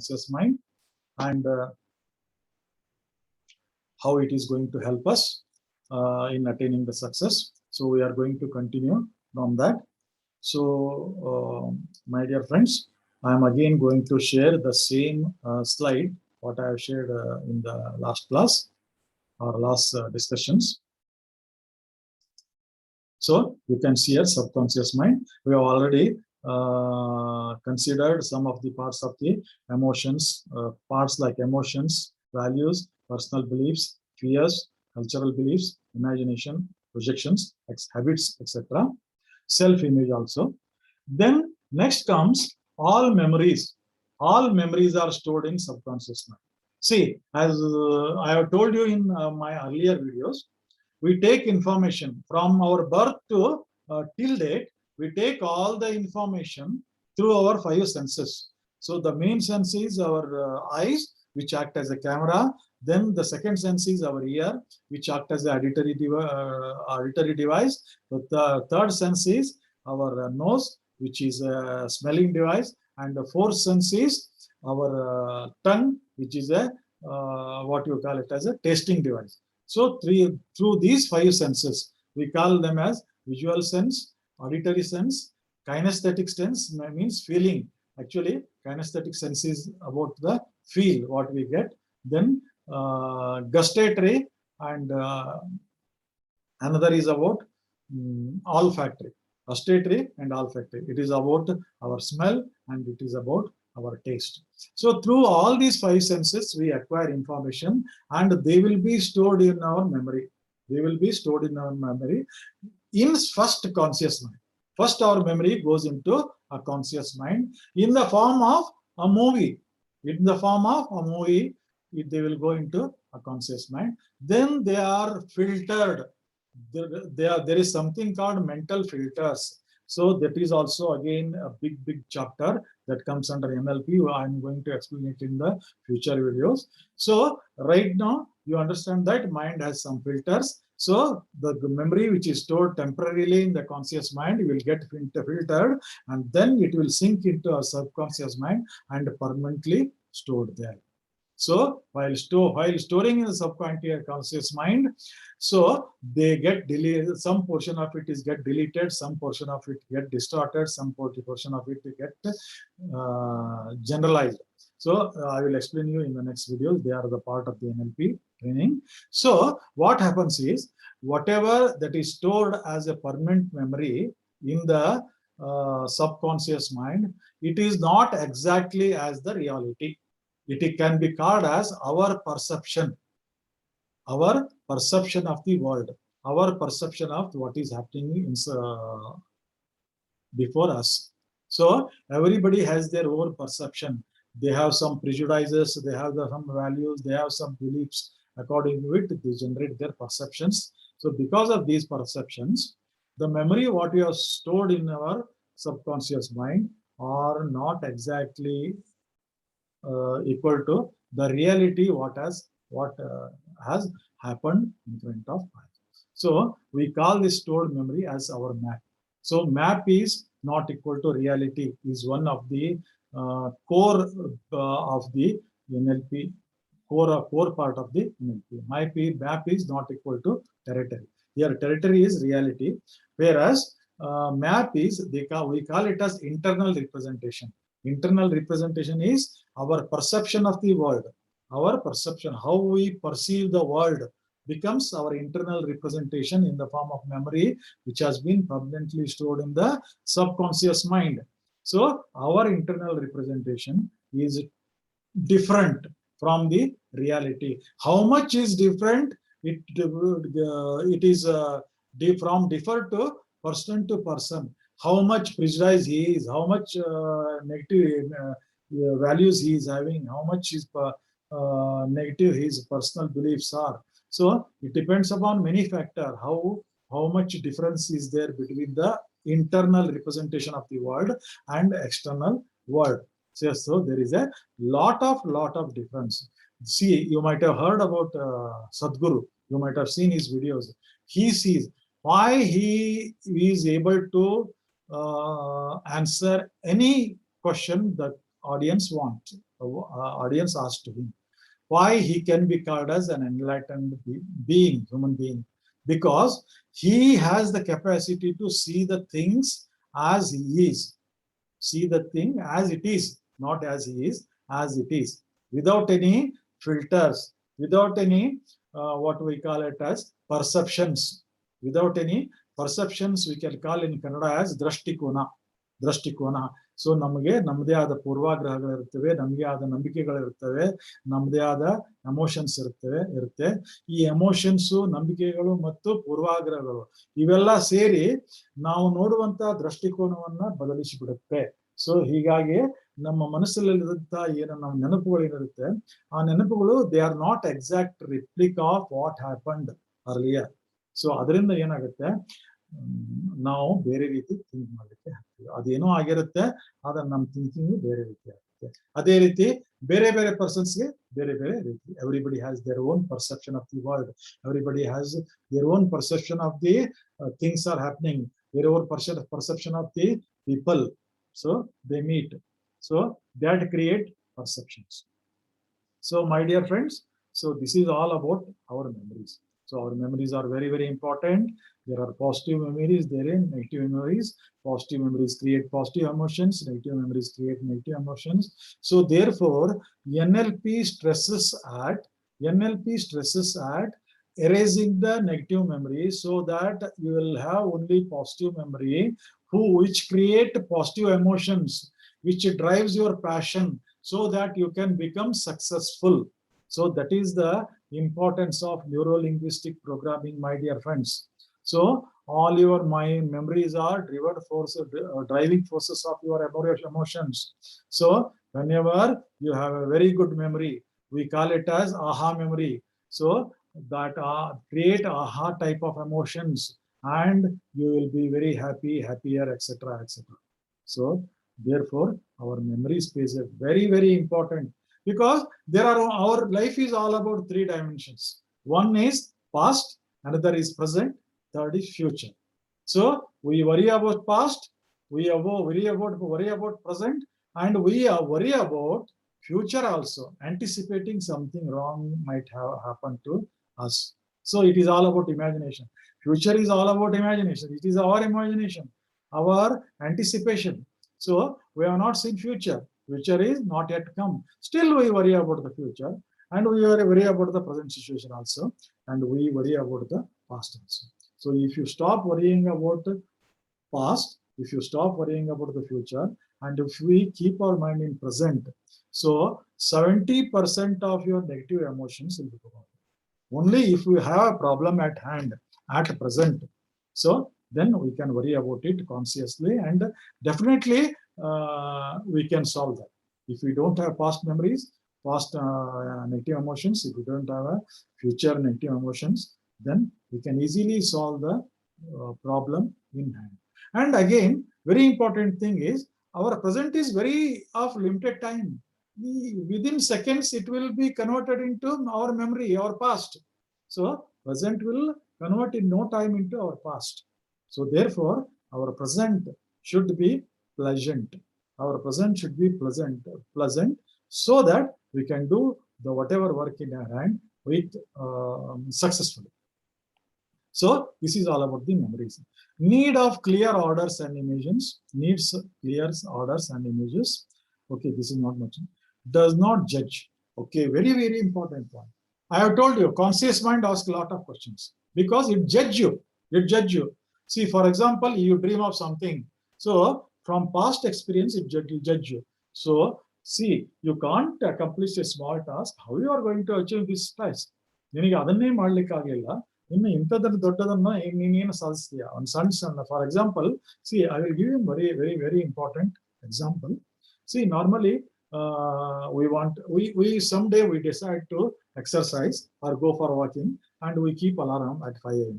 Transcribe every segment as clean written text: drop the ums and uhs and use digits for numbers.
subconscious mind, and how it is going to help us in attaining the success. So we are going to continue from that. So my dear friends, I am again going to share the same slide what I have shared in the last class or last discussions. So you can see a subconscious mind. We have already considered some of the parts of the emotions, parts like emotions, values, personal beliefs, fears, cultural beliefs, imagination, projections, habits, etc. Self-image also. Then next comes all memories. All memories are stored in subconscious mind. See, as I have told you in my earlier videos, we take information from our birth to till date. We take all the information through our five senses. So the main sense is our eyes, which act as a camera. Then the second sense is our ear, which act as an auditory device. The third sense is our nose, which is a smelling device. And the fourth sense is our tongue, which is a what you call it as a tasting device. So through these five senses, we call them as visual sense, auditory sense, kinesthetic sense means feeling. Actually, kinesthetic sense is about the feel, what we get. Then gustatory, and another is about olfactory. Gustatory and olfactory. It is about our smell and it is about our taste. So through all these five senses, we acquire information and they will be stored in our memory. They will be stored in our memory in first conscious mind. First, our memory goes into a conscious mind in the form of a movie. In the form of a movie, they will go into a conscious mind. Then they are filtered. There is something called mental filters. So that is also again a big chapter that comes under NLP. I'm going to explain it in the future videos. So right now you understand that mind has some filters. So the memory which is stored temporarily in the conscious mind will get filtered and then it will sink into a subconscious mind and permanently stored there. So while storing in the subconscious mind, so they get deleted. Some portion of it is get deleted, some portion of it get distorted, some portion of it get generalized. So I will explain you in the next video. They are the part of the NLP training. So what happens is whatever that is stored as a permanent memory in the subconscious mind, it is not exactly as the reality. It can be called as our perception of the world, our perception of what is happening in, before us. So everybody has their own perception. They have some prejudices, they have some values, they have some beliefs. According to it, they generate their perceptions. So because of these perceptions, the memory what we have stored in our subconscious mind are not exactly equal to the reality what has happened in front of us. So we call this stored memory as our map. So map is not equal to reality is one of the core of the NLP, core part of the NLP. Map is not equal to territory. Here territory is reality, whereas map is we call it as internal representation. Internal representation is our perception of the world. Our perception, how we perceive the world, becomes our internal representation in the form of memory, which has been permanently stored in the subconscious mind. So our internal representation is different from the reality. How much is different? It is from differ to person. How much prejudice he is, how much negative values he is having, how much is negative his personal beliefs are. So it depends upon many factors how much difference is there between the internal representation of the world and external world. So there is a lot of difference. See, you might have heard about Sadhguru. You might have seen his videos. He sees why he is able to answer any question that audience wants. audience asked him why he can be called as an enlightened being, human being, because he has the capacity to see the things as he is, see the thing as it is, not as he is, as it is, without any filters, without any what we call it as perceptions, without any perceptions. We can call in Kannada as drashtikona, drashtikona. So ನಮಗೆ ನಮ್ಮದೇ ಆದ ಪೂರ್ವಾಗ್ರಹಗಳಿರ್ತವೆ, ನಮಗೆ ಆದ ನಂಬಿಕೆಗಳಿರ್ತವೆ, ನಮ್ಮದೇ ಆದ emotions ಇರುತ್ತೆ. ಈ emotions, ನಂಬಿಕೆಗಳು ಮತ್ತು ಪೂರ್ವಾಗ್ರಹಗಳು ಇವೆಲ್ಲ ಸೇರಿ ನಾವು ನೋಡುವಂತ ದೃಷ್ಟಿಕೋನವನ್ನ ಬದಲಿಸಿಬಿಡುತ್ತೆ. ಸೊ ಹೀಗಾಗಿ ನಮ್ಮ ಮನಸ್ಸಲ್ಲಿರುವಂತಹ ಏನು ನಮ್ಮ ನೆನಪುಗಳು ಏನಿರುತ್ತೆ, ಆ ನೆನಪುಗಳು they are not exact replica of what happened earlier. So ಅದರಿಂದ ಏನಾಗುತ್ತೆ, ನಾವು ಬೇರೆ ರೀತಿ ಥಿಂಕ್ ಮಾಡ್ಲಿಕ್ಕೆ ಆಗ್ತೀವಿ. ಅದೇನೋ ಆಗಿರುತ್ತೆ, ಆದ್ರೆ ನಮ್ಮ ಥಿಂಕಿಂಗ್ ಬೇರೆ ರೀತಿ ಆಗುತ್ತೆ. ಅದೇ ರೀತಿ ಬೇರೆ ಬೇರೆ ಪರ್ಸನ್ಸ್ಗೆ ಬೇರೆ ಬೇರೆ ರೀತಿ. Everybody has their own perception of the world, everybody has their own perception of the things are happening, their own perception of the people. So they meet, so that create perceptions. So my dear friends, so this is all about our memories. So our memories are very, very important. There are positive memories, there are negative memories. Positive memories create positive emotions, negative memories create negative emotions. So therefore NLP stresses at erasing the negative memory, so that you will have only positive memory, which create positive emotions, which drives your passion, so that you can become successful. So that is the importance of neuro-linguistic programming, my dear friends. So all your memories are driving forces of your emotions. So whenever you have a very good memory, we call it as aha memory. So that create aha type of emotions, and you will be very happy, happier, etc., etc. So therefore our memory space is very, very important, because our life is all about 3 dimensions. One is past, another is present, third is future. So we worry about past, we worry about present, and we are worry about future also, anticipating something wrong might have happened to us. So it is all about imagination. Future is all about imagination. It is our imagination, our anticipation. So we have not seen future. Future is not yet come. Still we worry about the future, and we worry about the present situation also, and we worry about the past also. So if you stop worrying about the past, if you stop worrying about the future, and if we keep our mind in present, so 70% of your negative emotions will be gone. Only if we have a problem at hand, at present, so then we can worry about it consciously, and definitely we can solve that. If we don't have past memories, past negative emotions, if we don't have a future negative emotions, then we can easily solve the problem in hand. And again, very important thing is, our present is very of limited time. Within seconds it will be converted into our memory, our past. So present will convert in no time into our past. So therefore our present should be pleasant. Our present should be pleasant, so that we can do the whatever work in our hand with successfully. So this is all about the memories. Need of clear orders and images. Needs clear orders and images. Okay, this is not much. Does not judge. Okay, very, very important point. I have told you, conscious mind asks a lot of questions, because it judge you. It judge you. See, for example, you dream of something. So from past experience, it judge you. So see, you can't accomplish a small task. How you are going to achieve this task? ನಿನಗೆ ಅದನ್ನೇ ಮಾಡ್ಲಿಕ್ಕಾಗಿಲ್ಲ, ಇನ್ನು ಇಂಥದ್ರ ದೊಡ್ಡದನ್ನ ನೀನೇನು ಸಾಧಿಸ್ತೀಯ? ಒಂದು ಸಣ್ಣ for example, see I will give you very, very, very important example. See, normally we someday we decide to exercise or go for walking, and we keep alarm at 5 a.m.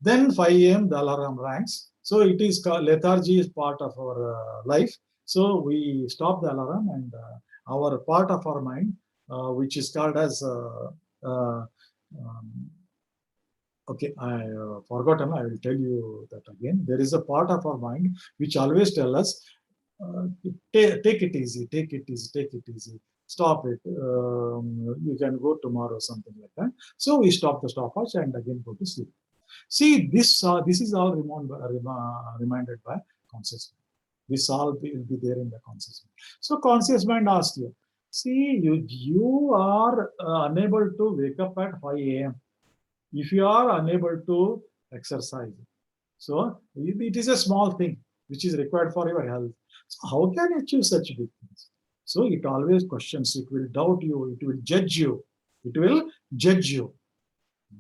Then 5 a.m. the alarm rings. So it is called lethargy is part of our life. So we stop the alarm, and our part of our mind, which is called as okay, I forgotten. I will tell you that again. There is a part of our mind which always tell us, take it easy, take it easy, take it easy. stop it. You can go tomorrow, something like that. So we stop the stopwatch and again go to sleep. See, this is all reminded by conscious mind. This all will be there in the conscious mind. So conscious mind asks you, see, you are unable to wake up at 5 a.m. if you are unable to exercise. So it is a small thing which is required for your health. So how can you achieve such big things? So it always questions, it will doubt you, it will judge you, it will judge you.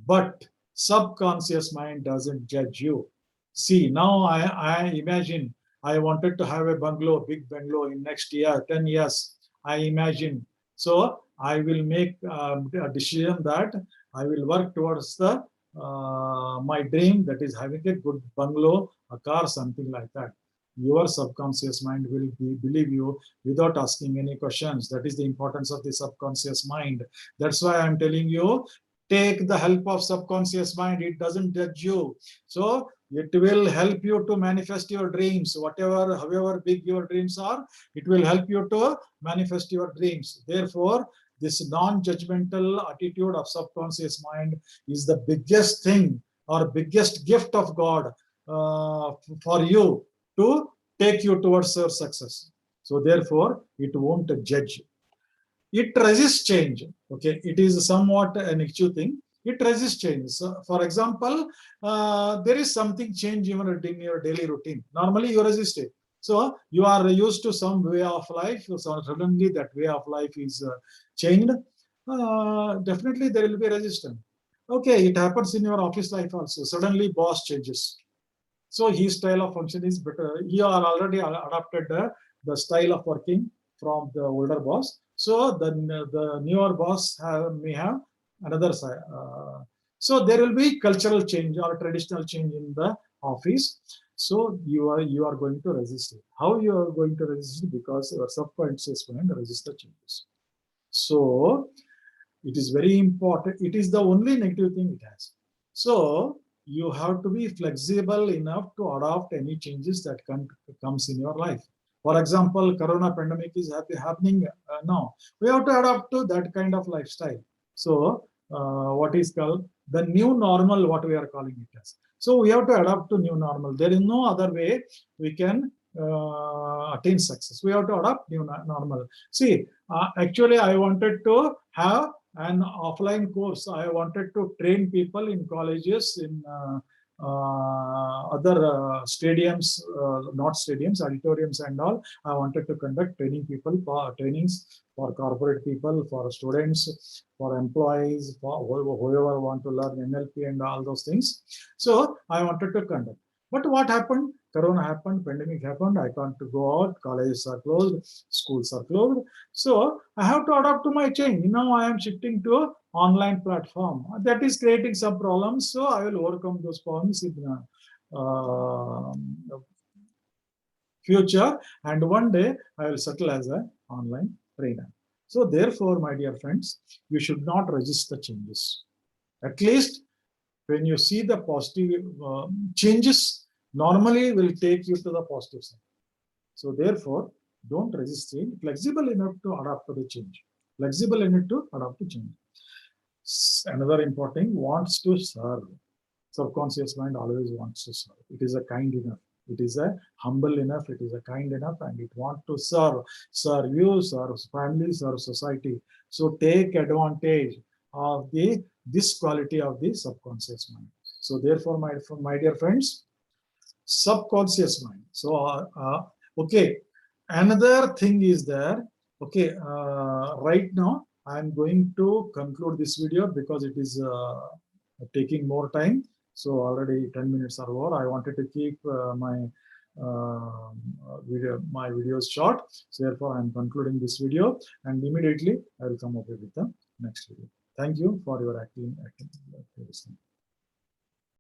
But subconscious mind doesn't judge you. See, now I imagine I wanted to have a bungalow, big bungalow in next year, 10 years. I imagine. So I will make a decision that I will work towards the my dream, that is having a good bungalow, a car, something like that. Your subconscious mind will believe you without asking any questions. That is the importance of the subconscious mind. That's why I'm telling you, take the help of subconscious mind. It doesn't judge you. So it will help you to manifest your dreams. Whatever, however big your dreams are, it will help you to manifest your dreams. Therefore, this non-judgmental attitude of subconscious mind is the biggest thing or biggest gift of God for you to take you towards your success. So therefore, it won't judge. It resists change. Okay, it is somewhat an issue thing. It resists change. So, for example, there is something change even in your daily routine. Normally, you resist it. So you are used to some way of life. So suddenly, that way of life is changed. Definitely, there will be resistance. Okay, it happens in your office life also. Suddenly, boss changes. So his style of function is better. You are already adopted the style of working from the older boss. So the newer boss may have another side. So there will be cultural change or traditional change in the office. So you are going to resist it. How you are going to resist it? Because your subconscious mind resists the changes. So it is very important. It is the only negative thing it has. So you have to be flexible enough to adopt any changes that comes in your life. For example, corona pandemic is happening now. We have to adapt to that kind of lifestyle. So what is called the new normal, what we are calling it as. So we have to adapt to new normal. There is no other way we can attain success. We have to adapt new normal. See, actually, I wanted to have an offline course. I wanted to train people in colleges, in other stadiums, not stadiums, auditoriums and all. I wanted to conduct training people for trainings for corporate people, for students, for employees, for whoever want to learn NLP and all those things. So I wanted to conduct. But what happened? Corona happened, pandemic happened. I can't go out. Colleges are closed, schools are closed. So I have to adapt to my change. Now I am shifting to online platform. That is creating some problems. So I will overcome those problems in future. And one day I will settle as an online trainer. So therefore, my dear friends, you should not resist the changes. At least when you see the positive changes, normally will take you to the positive side. So therefore, don't resist it. Flexible enough to adapt to the change. Flexible enough to adapt to change. Another important thing, wants to serve. Subconscious mind always wants to serve. It is a kind enough. It is a humble enough. It is a kind enough, and it wants to serve you, serve family, serve society. So take advantage of this quality of the subconscious mind. So therefore, my dear friends, subconscious mind. So okay, another thing is there. Okay, right now I'm going to conclude this video because it is taking more time. So already 10 minutes are over. I wanted to keep my videos short. So therefore, I'm concluding this video, and immediately I will come up with the next video. Thank you for your active listening.